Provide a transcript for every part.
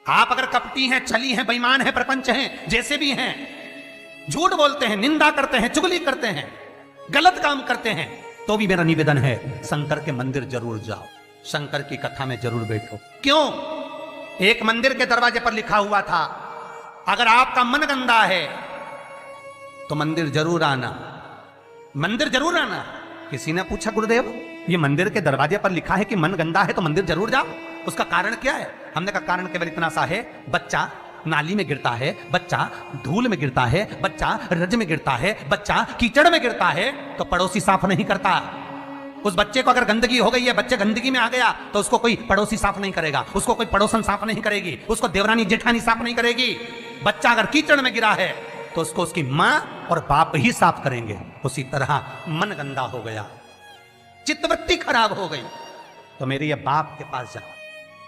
आप अगर कपटी हैं, छली हैं, बेईमान हैं, प्रपंच हैं, जैसे भी हैं, झूठ बोलते हैं, निंदा करते हैं, चुगली करते हैं, गलत काम करते हैं, तो भी मेरा निवेदन है शंकर के मंदिर जरूर जाओ, शंकर की कथा में जरूर बैठो। क्यों? एक मंदिर के दरवाजे पर लिखा हुआ था, अगर आपका मन गंदा है तो मंदिर जरूर आना, मंदिर जरूर आना। किसी ने पूछा, गुरुदेव ये मंदिर के दरवाजे पर लिखा है कि मन गंदा है तो मंदिर जरूर जाओ, उसका कारण क्या है? हमने कहा कारण केवल इतना सा है, बच्चा नाली में गिरता है, बच्चा धूल में गिरता है, बच्चा रज में गिरता है, बच्चा कीचड़ में गिरता है तो पड़ोसी साफ नहीं करता। उस बच्चे को अगर गंदगी हो गई है, बच्चे गंदगी में आ गया तो उसको कोई पड़ोसी साफ नहीं करेगा, उसको कोई पड़ोसन साफ नहीं करेगी, उसको देवरानी जेठानी साफ नहीं करेगी। बच्चा अगर कीचड़ में गिरा है तो उसको उसकी मां और बाप ही साफ करेंगे। उसी तरह मन गंदा हो गया, चित्तवृत्ति खराब हो गई तो मेरे ये बाप के पास जाओ,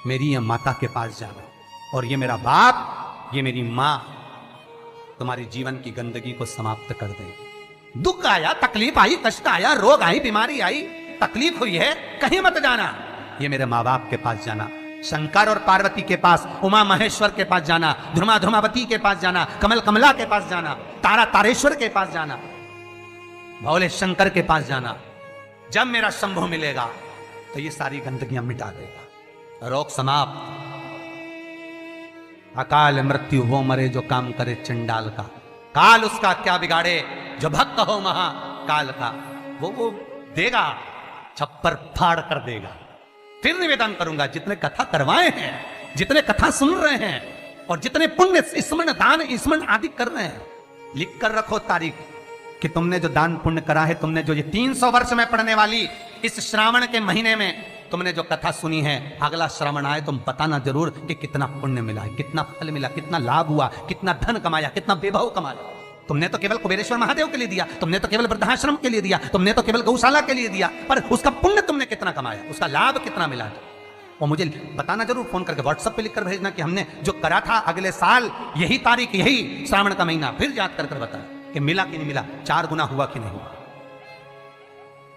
मेरी ये माता के पास जाओ, और ये मेरा बाप, ये मेरी मां तुम्हारी जीवन की गंदगी को समाप्त कर देंगे। दुख आया, तकलीफ आई, कष्ट आया, रोग आई, बीमारी आई, तकलीफ हुई है, कहीं मत जाना, ये मेरे माँ बाप के पास जाना, शंकर और पार्वती के पास, उमा महेश्वर के पास जाना, ध्रुमा ध्रुमावती के पास जाना, कमल कमला के पास जाना, तारा तारेश्वर के पास जाना, भोले शंकर के पास जाना। जब मेरा शंभु मिलेगा तो ये सारी गंदगियां मिटा देगा, रोग समाप्त। अकाल मृत्यु हो मरे जो काम करे चंडाल का, काल उसका क्या बिगाड़े जो भक्त हो महाकाल का, वो देगा, छप्पर फाड़ कर देगा। फिर निवेदन करूंगा, जितने कथा करवाए हैं, जितने कथा सुन रहे हैं और जितने पुण्य स्मरण दान स्मरण आदि कर रहे हैं, लिख कर रखो तारीख कि तुमने जो दान पुण्य करा है, तुमने जो ये 300 वर्ष में पढ़ने वाली इस श्रावण के महीने में तुमने जो कथा सुनी है, अगला श्रावण आए तुम बताना जरूर कि कितना पुण्य मिला है, कितना फल मिला, कितना लाभ हुआ, कितना धन कमाया, कितना वैभव कमाया। तुमने तो केवल कुबेरेश्वर महादेव के लिए दिया, तुमने तो केवल वृद्धाश्रम के लिए दिया, तुमने तो केवल गौशाला के लिए दिया, पर उसका पुण्य तुमने कितना कमाया, उसका लाभ कितना मिला है, और मुझे बताना जरूर, फोन करके व्हाट्सएप पे लिखकर भेजना कि हमने जो करा था अगले साल यही तारीख, यही श्रावण का महीना, फिर याद कर कर बता कि मिला कि नहीं मिला, 4 गुना हुआ कि नहीं हुआ।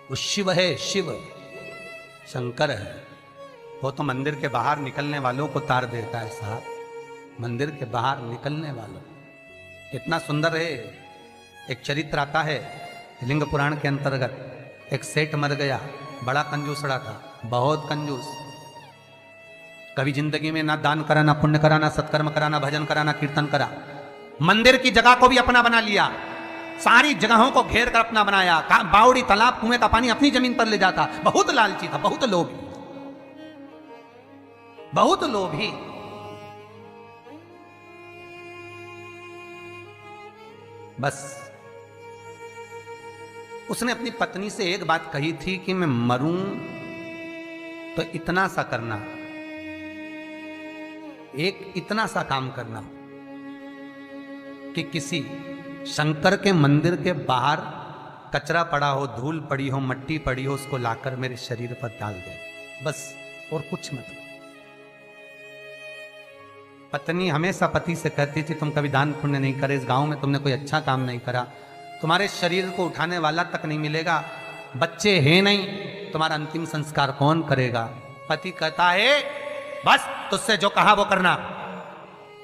वो शिव है, शिव शंकर है, वो तो मंदिर के बाहर निकलने वालों को तार देता है साहब, मंदिर के बाहर निकलने वालों। कितना सुंदर है, एक चरित्र आता है लिंग पुराण के अंतर्गत, एक सेठ मर गया, बड़ा कंजूसड़ा था, बहुत कंजूस, कभी जिंदगी में ना दान करा, ना पुण्य करा, ना सत्कर्म करा, ना भजन करा, ना कीर्तन करा, मंदिर की जगह को भी अपना बना लिया, सारी जगहों को घेर कर अपना बनाया, बावड़ी तालाब कुएं का पानी अपनी जमीन पर ले जाता, बहुत लालची था, बहुत लोभी, बहुत लोभी। बस उसने अपनी पत्नी से एक बात कही थी कि मैं मरूं तो इतना सा करना, एक इतना सा काम करना कि किसी शंकर के मंदिर के बाहर कचरा पड़ा हो, धूल पड़ी हो, मट्टी पड़ी हो, उसको लाकर मेरे शरीर पर डाल दे, बस, और कुछ मत। पत्नी हमेशा पति से कहती थी, तुम कभी दान पुण्य नहीं करे, इस गांव में तुमने कोई अच्छा काम नहीं करा, तुम्हारे शरीर को उठाने वाला तक नहीं मिलेगा, बच्चे हैं नहीं, तुम्हारा अंतिम संस्कार कौन करेगा। पति कहता है बस तुझसे जो कहा वो करना,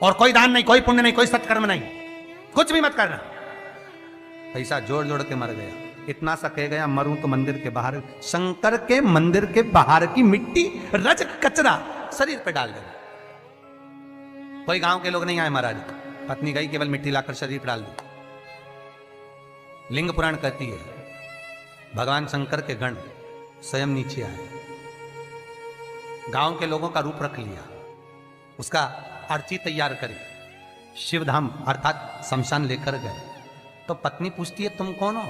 और कोई दान नहीं, कोई पुण्य नहीं, कोई सत्कर्म नहीं, कुछ भी मत करना। पैसा जोड़ जोड़ के मर गया, इतना सा कह गया, मरूं तो मंदिर के बाहर, शंकर के मंदिर के बाहर की मिट्टी, रज, कचरा शरीर पे डाल देना। कोई गांव के लोग नहीं आए महाराज, पत्नी गई, केवल मिट्टी लाकर शरीर पर डाल दी। लिंग पुराण कहती है भगवान शंकर के गण स्वयं नीचे आए, गांव के लोगों का रूप रख लिया, उसका अर्ची तैयार करी, शिवधाम अर्थात शमशान लेकर गए। तो पत्नी पूछती है तुम कौन हो?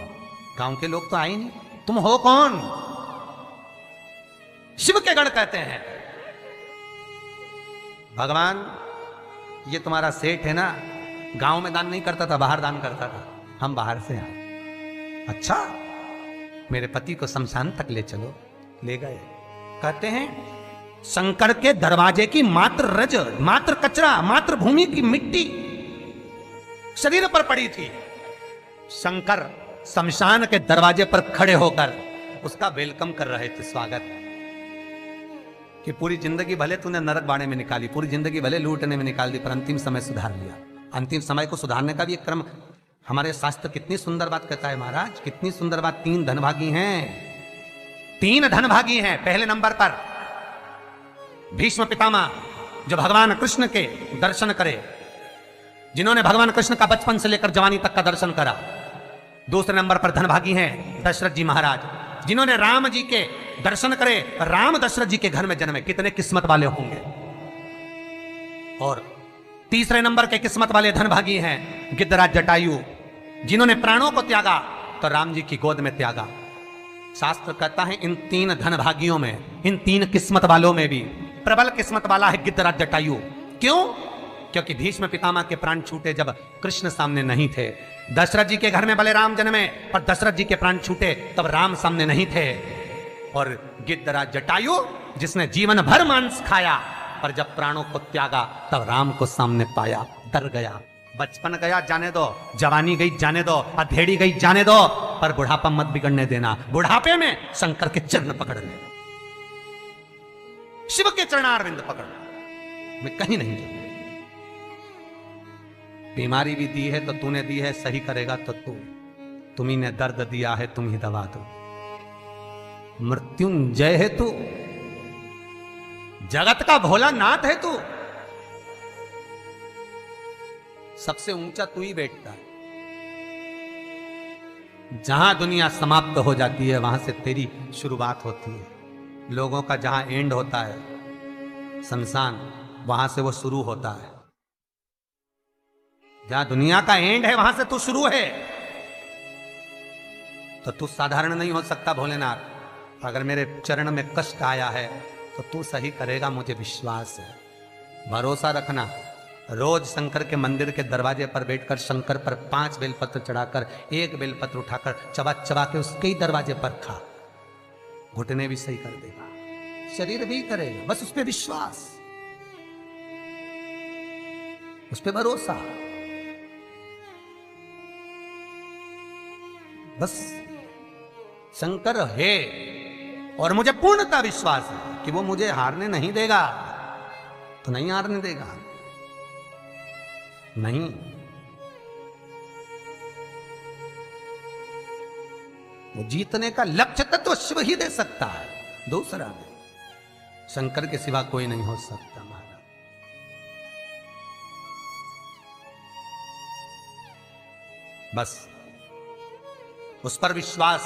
गांव के लोग तो आए नहीं, तुम हो कौन? शिव के गण कहते हैं भगवान ये तुम्हारा सेठ है ना, गांव में दान नहीं करता था, बाहर दान करता था, हम बाहर से आए। अच्छा, मेरे पति को शमशान तक ले चलो। ले गए। कहते हैं शंकर के दरवाजे की मात्र रज, मात्र कचरा, मात्र भूमि की मिट्टी शरीर पर पड़ी थी। शंकर शमशान के दरवाजे पर खड़े होकर उसका वेलकम कर रहे थे, स्वागत। कि पूरी जिंदगी भले तूने नरक बाड़े में निकाली, पूरी जिंदगी भले लूटने में निकाल दी, पर अंतिम समय सुधार लिया। अंतिम समय को सुधारने का भी एक क्रम हमारे शास्त्र कितनी सुंदर बात कहता है महाराज, कितनी सुंदर बात। 3 धनभागी हैं, 3 धनभागी हैं। पहले नंबर पर भीष्म पितामह, जो भगवान कृष्ण के दर्शन करे, जिन्होंने भगवान कृष्ण का बचपन से लेकर जवानी तक का दर्शन करा। दूसरे नंबर पर धनभागी हैं दशरथ जी महाराज, जिन्होंने राम जी के दर्शन करे, राम दशरथ जी के घर में जन्मे। कितने किस्मत वाले होंगे। और तीसरे नंबर के किस्मत वाले धनभागी हैं गिद्धराज जटायु, जिन्होंने प्राणों को त्यागा तो राम जी की गोद में त्यागा। शास्त्र कहता है इन 3 धनभागियों में, इन 3 किस्मत वालों में भी प्रबल किस्मत वाला है गिद्धराज जटायु। क्यों? क्योंकि भीष्म पितामह के प्राण छूटे जब कृष्ण सामने नहीं थे। दशरथ जी के घर में भले राम जन्मे, पर दशरथ जी के प्राण छूटे तब राम सामने नहीं थे। और गिद्धराज जटायु, जिसने जीवन भर मांस खाया, पर जब प्राणों को त्यागा तब राम को सामने पाया, डर गया। बचपन गया जाने दो, जवानी गई जाने दो, अधेड़ी गई जाने दो, पर बुढ़ापा मत बिगड़ने देना। बुढ़ापे में शंकर के चरण पकड़ लेना, शिव के चरणारविंद पकड़ना, मैं कहीं नहीं जाऊंगा। बीमारी भी दी है तो तूने दी है, सही करेगा तो तुम्ही ने दर्द दिया है, तुम ही दवा दो। मृत्युंजय है तू, जगत का भोलानाथ है तू, सबसे ऊंचा तू ही बैठता है। जहां दुनिया समाप्त हो जाती है वहां से तेरी शुरुआत होती है। लोगों का जहां एंड होता है शमशान, वहां से वो शुरू होता है। जहां दुनिया का एंड है वहां से तू शुरू है। तो तू साधारण नहीं हो सकता भोलेनाथ। अगर मेरे चरण में कष्ट आया है तो तू सही करेगा, मुझे विश्वास है। भरोसा रखना। रोज शंकर के मंदिर के दरवाजे पर बैठकर शंकर पर 5 बेलपत्र चढ़ाकर, 1 बेलपत्र उठाकर चबा चबा के उसके ही दरवाजे पर खा, घुटने भी सही कर देगा, शरीर भी करेगा। बस उस पर विश्वास, उस पर भरोसा, बस शंकर है और मुझे पूर्णता विश्वास है कि वो मुझे हारने नहीं देगा। तो नहीं हारने देगा, नहीं। वो जीतने का लक्ष्य तत्व शिव ही दे सकता है, दूसरा नहीं। शंकर के सिवा कोई नहीं हो सकता महाराज। बस उस पर विश्वास